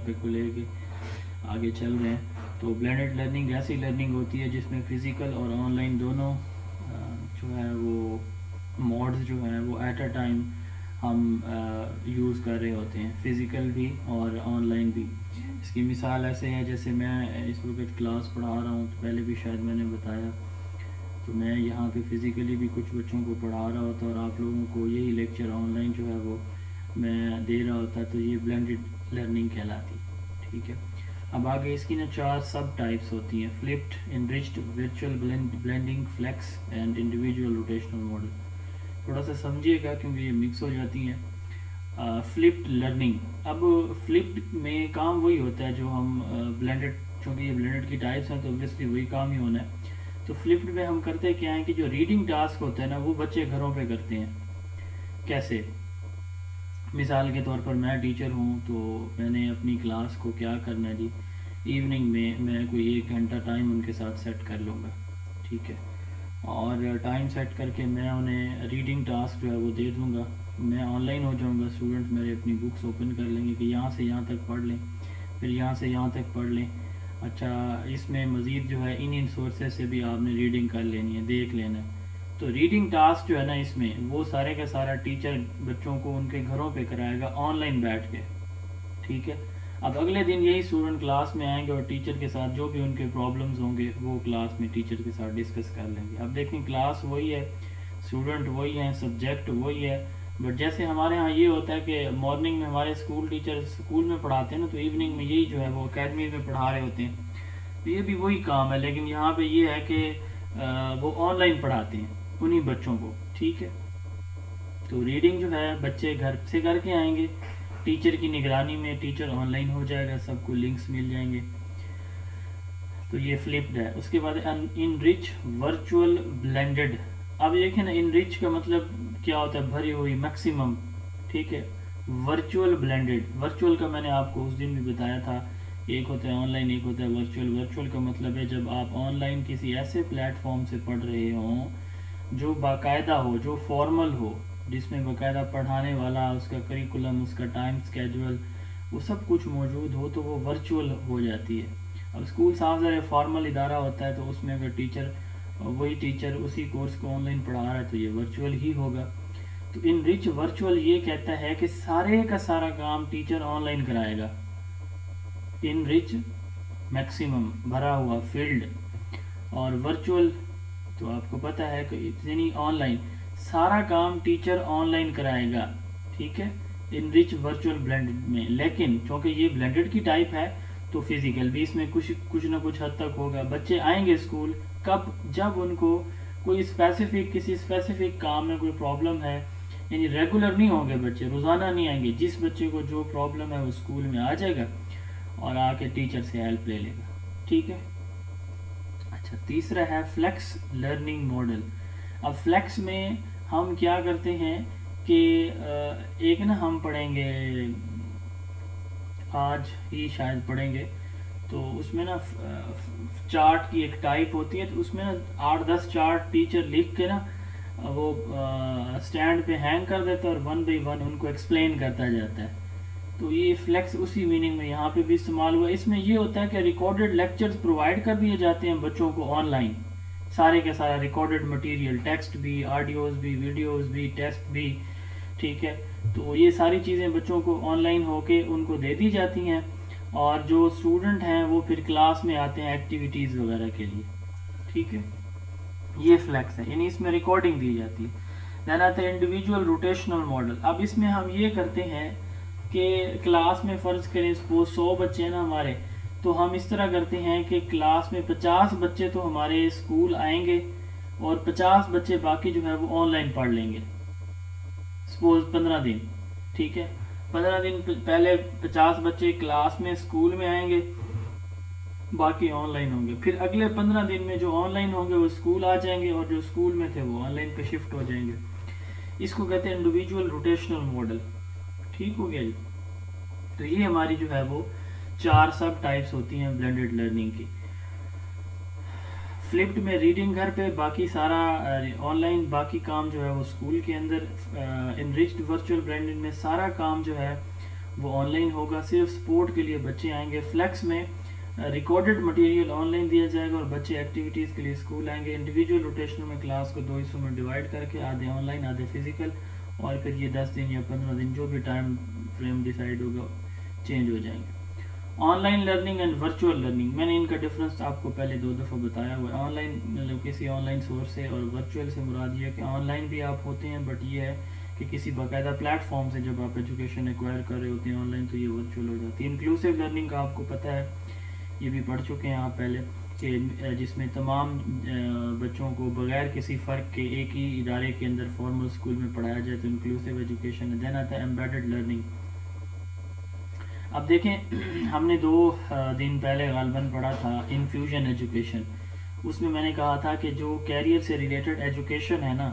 Topic کو لے کے آگے چل رہے ہیں. تو بلینڈڈ لرننگ ایسی لرننگ ہوتی ہے جس میں فزیکل اور آن لائن دونوں جو ہے وہ موڈز جو ہیں وہ ایٹ اے ٹائم ہم یوز کر رہے ہوتے ہیں, فزیکل بھی اور آن لائن بھی. اس کی مثال ایسے ہے جیسے میں اس وقت کلاس پڑھا رہا ہوں, تو پہلے بھی شاید میں نے بتایا, تو میں یہاں پہ فزیکلی بھی کچھ بچوں کو پڑھا رہا ہوتا اور آپ لوگوں کو یہی لیکچر آن لائن جو ہے وہ میں دے رہا ہوتا, تو یہ بلینڈڈ لرننگ کہلاتی. ٹھیک ہے, اب آگے اس کی نا 4 سب ٹائپس ہوتی ہیں: flipped, enriched, virtual blending, flex and individual rotational model. تھوڑا سا سمجھیے گا کیونکہ یہ مکس ہو جاتی ہیں. فلپڈ لرننگ, اب فلپڈ میں کام وہی ہوتا ہے جو ہم بلینڈڈ, چونکہ یہ بلینڈڈ کی ٹائپس ہیں تو اوبویسلی وہی کام ہی ہونا ہے. تو فلپڈ میں ہم کرتے کیا ہیں کہ جو ریڈنگ ٹاسک ہوتا ہے نا وہ بچے گھروں پہ کرتے ہیں. کیسے؟ مثال کے طور پر میں ٹیچر ہوں تو میں نے اپنی کلاس کو کیا کرنا ہے جی, ایوننگ میں کوئی 1 گھنٹہ ٹائم ان کے ساتھ سیٹ کر لوں گا. ٹھیک ہے, اور ٹائم سیٹ کر کے میں انہیں ریڈنگ ٹاسک جو ہے وہ دے دوں گا. میں آن لائن ہو جاؤں گا, اسٹوڈنٹ میرے اپنی بکس اوپن کر لیں گے کہ یہاں سے یہاں تک پڑھ لیں, پھر یہاں سے یہاں تک پڑھ لیں. اچھا, اس میں مزید جو ہے ان سورسز سے بھی آپ نے ریڈنگ کر لینی ہے, دیکھ لینا ہے. تو ریڈنگ ٹاسک جو ہے نا اس میں وہ سارے کا سارا ٹیچر بچوں کو ان کے گھروں پہ کرائے گا آن لائن بیٹھ کے. ٹھیک ہے, اب اگلے دن یہی اسٹوڈنٹ کلاس میں آئیں گے اور ٹیچر کے ساتھ جو بھی ان کے پرابلمز ہوں گے وہ کلاس میں ٹیچر کے ساتھ ڈسکس کر لیں گے. اب دیکھیں کلاس وہی ہے, اسٹوڈنٹ وہی ہیں, سبجیکٹ وہی ہے, بٹ جیسے ہمارے ہاں یہ ہوتا ہے کہ مارننگ میں ہمارے اسکول ٹیچر اسکول میں پڑھاتے ہیں نا, تو ایوننگ میں یہی جو ہے وہ اکیڈمی میں پڑھا رہے ہوتے ہیں. تو یہ بھی وہی کام ہے, لیکن یہاں پہ یہ ہے کہ وہ آن لائن پڑھاتے ہیں انہی بچوں کو. ٹھیک ہے, تو ریڈنگ جو ہے بچے گھر سے کر کے آئیں گے, ٹیچر کی نگرانی میں ٹیچر آن لائن ہو جائے گا, سب کو لنکس مل جائیں گے. تو یہ فلپڈ ہے. اس کے بعد انریچ ورچوئل بلینڈڈ. اب دیکھیں نا, انریچ کا مطلب کیا ہوتا ہے, بھری ہوئی, میکسیمم. ٹھیک ہے, ورچوئل بلینڈڈ, ورچوئل کا میں نے آپ کو اس دن بھی بتایا تھا, ایک ہوتا ہے آن لائن, ایک ہوتا ہے ورچوئل. ورچوئل کا مطلب ہے جب آپ آن لائن کسی ایسے پلیٹ فارم سے پڑھ رہے ہوں جو باقاعدہ ہو, جو فارمل ہو, جس میں باقاعدہ پڑھانے والا, اس کا کریکولم, اس کا ٹائم سکیجول, وہ سب کچھ موجود ہو, تو وہ ورچوئل ہو جاتی ہے. اب اسکول صاحب ذرا فارمل ادارہ ہوتا ہے, تو اس میں اگر ٹیچر وہی ٹیچر اسی کورس کو آن لائن پڑھا رہا ہے تو یہ ورچوئل ہی ہوگا. تو انریچ ورچوئل یہ کہتا ہے کہ سارے کا سارا کام ٹیچر آن لائن کرائے گا. انریچ میکسیمم, بھرا ہوا, فیلڈ, اور ورچوئل تو آپ کو پتہ ہے کہ یعنی آن لائن, سارا کام ٹیچر آن لائن کرائے گا. ٹھیک ہے, انریچ ورچوئل بلینڈڈ میں. لیکن چونکہ یہ بلینڈڈ کی ٹائپ ہے تو فزیکل بھی اس میں کچھ نہ کچھ حد تک ہوگا. بچے آئیں گے اسکول کب, جب ان کو کوئی کسی اسپیسیفک کام میں کوئی پرابلم ہے, یعنی ریگولر نہیں ہوں گے بچے, روزانہ نہیں آئیں گے. جس بچے کو جو پرابلم ہے وہ اسکول میں آ جائے گا اور آ کے ٹیچر سے ہیلپ لے لے گا. ٹھیک ہے. اچھا, تیسرا ہے فلیکس لرننگ ماڈل. اب فلیکس میں ہم کیا کرتے ہیں کہ ایک نا ہم پڑھیں گے, آج ہی شاید پڑھیں گے, تو اس میں نا چارٹ کی ایک ٹائپ ہوتی ہے, تو اس میں نا 8-10 چارٹ ٹیچر لکھ کے نا وہ اسٹینڈ پہ ہینگ کر دیتا ہے اور 1 بائی 1 ان کو ایکسپلین کرتا جاتا ہے. تو یہ فلیکس اسی میننگ میں یہاں پہ بھی استعمال ہوا. اس میں یہ ہوتا ہے کہ ریکارڈڈ لیکچرز پرووائڈ کر دیے جاتے ہیں بچوں کو آن لائن, سارے کے سارا ریکارڈڈ مٹیریل, ٹیکسٹ بھی, آڈیوز بھی, ویڈیوز بھی, ٹیسٹ بھی. ٹھیک ہے, تو یہ ساری چیزیں بچوں کو آن لائن ہو کے ان کو دے دی جاتی ہیں, اور جو اسٹوڈنٹ ہیں وہ پھر کلاس میں آتے ہیں ایکٹیویٹیز وغیرہ کے لیے. ٹھیک ہے, یہ فلیکس ہے, یعنی اس میں ریکارڈنگ دی جاتی ہے. دین آتا ہے انڈیویجول روٹیشنل ماڈل. اب اس میں ہم یہ کرتے ہیں کہ کلاس میں فرض کریں سپوز 100 بچے ہیں نا ہمارے, تو ہم اس طرح کرتے ہیں کہ کلاس میں 50 بچے تو ہمارے اسکول آئیں گے اور 50 بچے باقی جو ہے وہ آن لائن پڑھ لیں گے. سپوز 15 دن. ٹھیک ہے, 15 دن پہلے 50 بچے کلاس میں اسکول میں آئیں گے, باقی آن لائن ہوں گے. پھر اگلے 15 دن میں جو آن لائن ہوں گے وہ اسکول آ جائیں گے, اور جو اسکول میں تھے وہ آن لائن پہ شفٹ ہو جائیں گے. اس کو کہتے ہیں انڈیویجول روٹیشنل ماڈل. ٹھیک ہو گیا جی. تو یہ ہماری جو ہے وہ 4 سب ٹائپس ہوتی ہیں بلینڈڈ لرننگ کی. فلپڈ میں ریڈنگ گھر پہ, باقی سارا آن لائن, باقی کام جو ہے وہ اسکول کے اندر. انریچڈ ورچوئل بلینڈنگ میں سارا کام جو ہے وہ آن لائن ہوگا. صرف سپورٹ کے لیے بچے آئیں گے. فلیکس میں ریکارڈڈ مٹیریل آن لائن دیا جائے گا اور بچے ایکٹیویٹیز کے لیے اسکول آئیں گے. انڈیویجول روٹیشن میں کلاس کو 2 حصوں میں ڈیوائڈ کر کے آدھے آن لائن آدھے فزیکل, اور پھر یہ 10 دن یا 15 دن جو بھی ٹائم فریم ڈیسائیڈ ہوگا چینج ہو جائیں گے. On line learning and virtual learning, میں نے ان کا ڈفرینس آپ کو پہلے 2 دفعہ بتایا ہوا ہے. آن لائن مطلب کسی آن لائن سورس سے, اور ورچوئل سے مراد یہ ہے کہ آن لائن بھی آپ ہوتے ہیں بٹ یہ ہے کہ کسی باقاعدہ پلیٹ فارم سے جب آپ ایجوکیشن ایکوائر کر رہے ہوتے ہیں آن لائن, تو یہ ورچوئل ہو جاتی ہے. انکلوسیو لرننگ کا آپ کو پتہ ہے, یہ بھی پڑھ چکے ہیں آپ پہلے, کہ جس میں تمام بچوں کو بغیر کسی فرق کے ایک ہی ادارے کے اندر فارمل اسکول میں پڑھایا جائے, تو انکلوسیو ایجوکیشن ہے. دین آتا ہے ایمبیڈڈ لرننگ. اب دیکھیں ہم نے 2 دن پہلے غالباً پڑھا تھا انفیوژن ایجوکیشن. اس میں نے کہا تھا کہ جو کیریئر سے ریلیٹڈ ایجوکیشن ہے نا,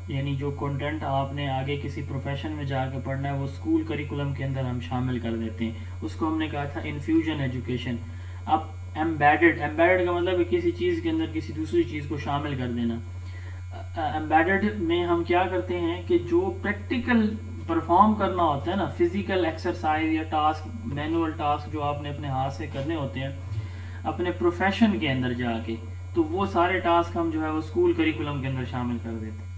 یعنی جو کنٹینٹ آپ نے آگے کسی پروفیشن میں جا کے پڑھنا ہے وہ اسکول کریکولم کے اندر ہم شامل کر دیتے ہیں, اس کو ہم نے کہا تھا انفیوژن ایجوکیشن. اب ایمبیڈڈ کا مطلب ہے کسی چیز کے اندر کسی دوسری چیز کو شامل کر دینا. ایمبیڈڈ میں ہم کیا کرتے ہیں کہ جو پریکٹیکل پرفارم کرنا ہوتا ہے نا, فزیکل ایکسرسائز یا ٹاسک, مینول ٹاسک جو آپ نے اپنے ہاتھ سے کرنے ہوتے ہیں اپنے پروفیشن کے اندر جا کے, تو وہ سارے ٹاسک ہم جو ہے وہ اسکول کریکولم کے اندر شامل کر دیتے ہیں.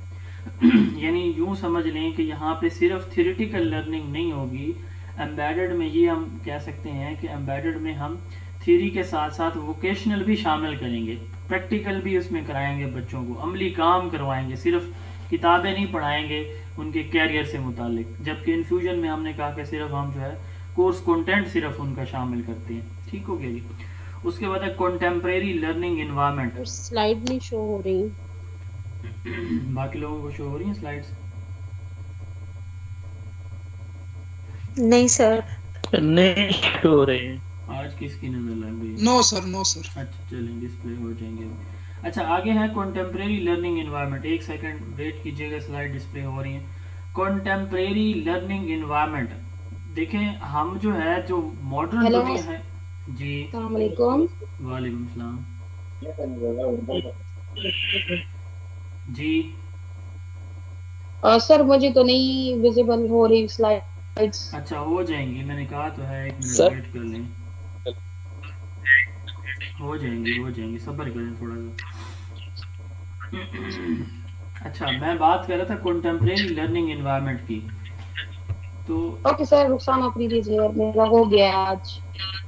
یعنی یوں سمجھ لیں کہ یہاں پہ صرف تھیوریٹیکل لرننگ نہیں ہوگی. ایمبیڈڈ میں یہ ہم کہہ سکتے ہیں کہ ایمبیڈڈ میں ہم تھیوری کے ساتھ ساتھ ووکیشنل بھی شامل کریں گے, پریکٹیکل بھی اس میں کرائیں گے, بچوں کو عملی کام کروائیں گے, صرف کتابیں نہیں پڑھائیں گے ان کے کیریئر سے متعلق. جبکہ انفیوژن میں ہم نے کہا کہ صرف ہم جو ہے کورس کنٹینٹ صرف ان کا شامل کرتے ہیں. ٹھیک ہو گیا جی. اس کے بعد ہے کنٹمپریری لرننگ انوائرمنٹ. سلائیڈ نہیں شو ہو رہی. باقی لوگوں کو شو ہو رہی ہیں سلائیڈز؟ نہیں سر, نہیں شو ہو رہے ہیں. آج کس کی نظر لگ گئی؟ نو سر, نو سر. اچھا چلیں ڈسپلے ہو جائیں گے. اچھا آگے ہے کنٹمپریری لرننگ انوائرمنٹ. ایک سیکنڈ ویٹ کیجیے گا, سلائیڈ ڈسپلے ہو رہی ہیں. کنٹمپریری لرننگ انوائرمنٹ, دیکھیں ہم جو ہے جو ماڈرن دنیا ہے. جی السلام علیکم. وعلیکم السلام. جی سر مجھے تو نہیں ویزیبل ہو رہی سلائیڈز. اچھا ہو جائیں گی, میں نے کہا تو ہے, 1 منٹ سر ویٹ کر لیں. ہو جائیں گی, صبر کریں تھوڑا سا. اچھا میں بات کر رہا تھا کنٹمپریری لرننگ انوائرمنٹ کی. تو اوکے سر, رخسانہ اپنی دیجیے, میرا ہو گیا آج.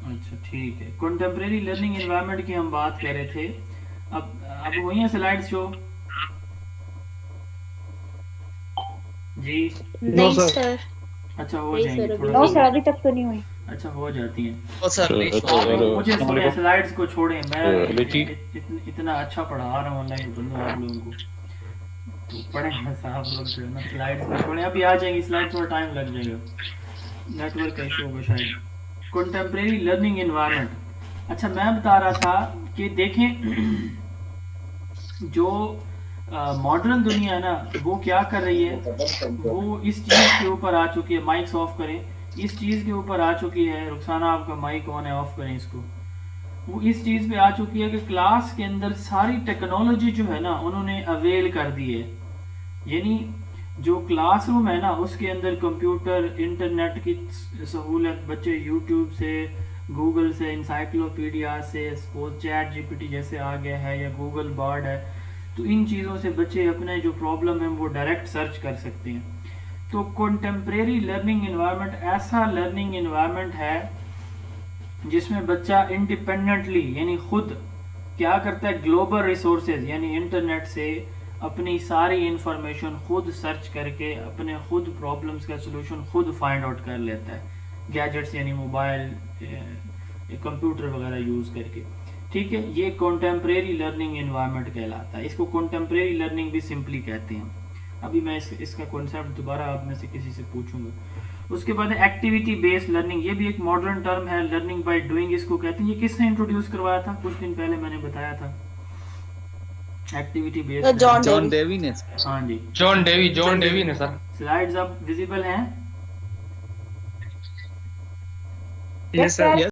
اچھا ٹھیک ہے. کنٹمپریری لرننگ انوائرمنٹ کی ہم بات کر رہے تھے. اب ہوئی ہیں سلائیڈ شو؟ جی نہیں سر. اچھا ہو جائیں گی تھوڑا نو سا. سر, ابھی تک تو نہیں ہوئی. اچھا ہو جاتی ہیں. مجھے مجھے سلائیڈز کو چھوڑیں, میں اتنا اچھا پڑھا رہا ہوں آن لائن بندوں آپ لوگوں کو, تو پڑھیں صاحب لوگ جو ہے نا, سلائیڈز کو چھوڑیں. ابھی آ جائیں گی سلائیڈ, تھوڑا ٹائم لگ جائے گا, نیٹ ورک کا ایشو ہوگا شاید. Contemporary learning environment. اچھا میں بتا رہا تھا کہ دیکھیں جو ماڈرن دنیا ہے نا وہ کیا کر رہی ہے, وہ اس چیز کے اوپر آ چکی ہے. مائکس آف کریں, اس چیز کے اوپر آ چکی ہے. رخسانہ آپ کا مائک آن ہے, آف کریں اس کو. وہ اس چیز پہ آ چکی ہے کہ کلاس کے اندر ساری ٹیکنالوجی جو ہے نا انہوں نے اویل کر دی ہے. یعنی جو کلاس روم ہے نا اس کے اندر کمپیوٹر, انٹرنیٹ کی سہولت, بچے یوٹیوب سے, گوگل سے, انسائکلوپیڈیا سے, suppose chat G P T جیسے آ گیا ہے یا گوگل بارڈ ہے, تو ان چیزوں سے بچے اپنے جو پرابلم ہیں وہ ڈائریکٹ سرچ کر سکتے ہیں. تو کنٹمپریری لرننگ انوائرمنٹ ایسا لرننگ انوائرمنٹ ہے جس میں بچہ انڈیپینڈنٹلی یعنی خود کیا کرتا ہے, گلوبل ریسورسز یعنی انٹرنیٹ سے اپنی ساری انفارمیشن خود سرچ کر کے اپنے خود پرابلمس کا سلوشن خود فائنڈ آؤٹ کر لیتا ہے, گیجٹس یعنی موبائل, کمپیوٹر وغیرہ یوز کر کے. ٹھیک ہے, یہ کنٹمپریری لرننگ انوائرمنٹ کہلاتا ہے. اس کو کنٹمپریری لرننگ بھی سمپلی کہتے ہیں. ابھی میں اس کا کنسیپٹ دوبارہ آپ میں سے کسی سے پوچھوں گا. اس کے بعد ایکٹیویٹی بیسڈ لرننگ, یہ بھی ایک ماڈرن ٹرم ہے, لرننگ بائی ڈوئنگ اس کو کہتے ہیں. یہ کس نے انٹروڈیوس کروایا تھا؟ کچھ دن پہلے میں نے بتایا تھا. ایکٹیویٹی بیسڈ جان ڈیوی نے. ہاں جی جان ڈیوی نے سر. سلائیڈز اب ویزیبل ہیں؟ یس سر.